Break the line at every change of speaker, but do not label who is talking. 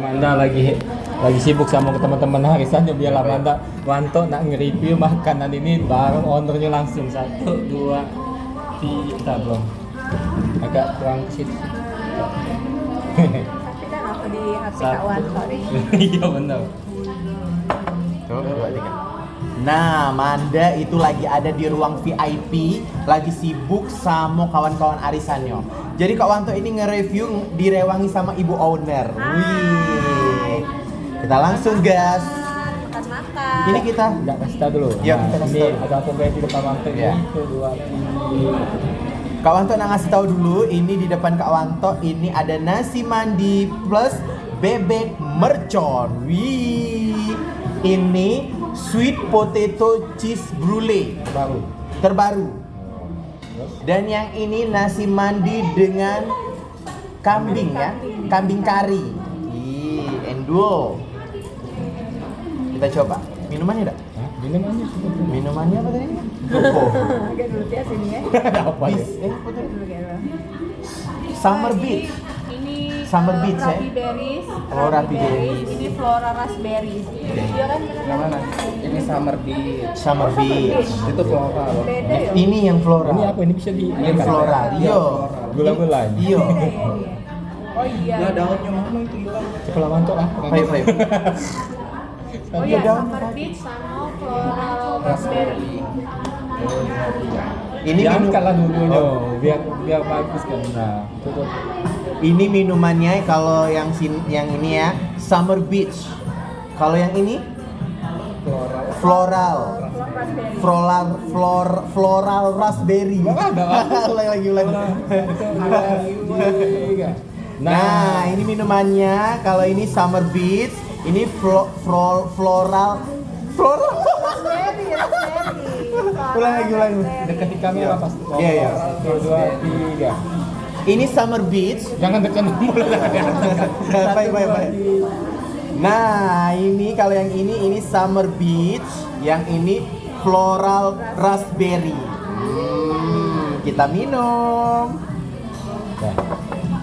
Manda lagi sibuk sama teman-teman Harisan biar lah Manda Wanto nak nge-review makanan ini bareng ownernya langsung 1, 2, 3 belum agak kurang ke situ.
Tapi kan aku di HP Kak Wanto nih.
Iya benar.
Nah, Manda itu lagi ada di ruang VIP, lagi sibuk sama kawan-kawan arisannya. Jadi Kak Wanto ini nge-review direwangi sama ibu owner. Wih. Kita langsung gas.
Makan.
Ini kita
Enggak kasih tahu dulu.
Iya, kita kasih
ini
tahu.
ada apa di depan Wanto ini?
Iya.
1, 2, 3.
Kak Wanto nak ngasih tahu dulu, ini di depan Kak Wanto ini ada nasi mandi plus bebek mercon. Wih. Ini sweet potato cheese brulee terbaru. Dan yang ini nasi mandi dengan kambing ya, kambing kari. Ih, endul. Kita coba. Minumannya enggak?
Minumannya
Minumannya apa tadi? Oh.
Agak dulu ya sini ya.
apa ya?
Apa tadi?
Dulu ya.
Summer Beach.
Ini
Summer Beach, ya?
raspberries.
Oh, raspberries.
Ini flora raspberries. Iya kan bener
Yang mana? Ini Summer Beach.
Summer Beach.
Itu floral loh.
Beda ya.
Ini yang flora.
Ini apa ini bisa di
Ini flora. Iya.
Gula-gula.
Iya.
Beda ya. Oh iya.
Ya daunnya mana itu hilang.
Sekolah Wanto ah.
Ayo, ayo.
Oh iya,
daun.
Summer Beach sama floral raspberry.
Ini
diangkat lah dulunya
Oh.
biar bagus kan. Nah, tutup.
Ini minumannya kalau yang ini ya, Summer Beach. Kalau yang ini floral. Floral raspberry. Lagi. Nah, ini minumannya. Kalau ini Summer Beach, ini floral.
Raspberry.
Ulang lagi.
Dekati kamera pas.
Iya, iya.
1, 2, 3.
Ini Summer Beach.
Jangan dekat mulai.
Baik. Nah, ini kalau yang ini Summer Beach, yang ini floral raspberry. Kita minum.
Nah,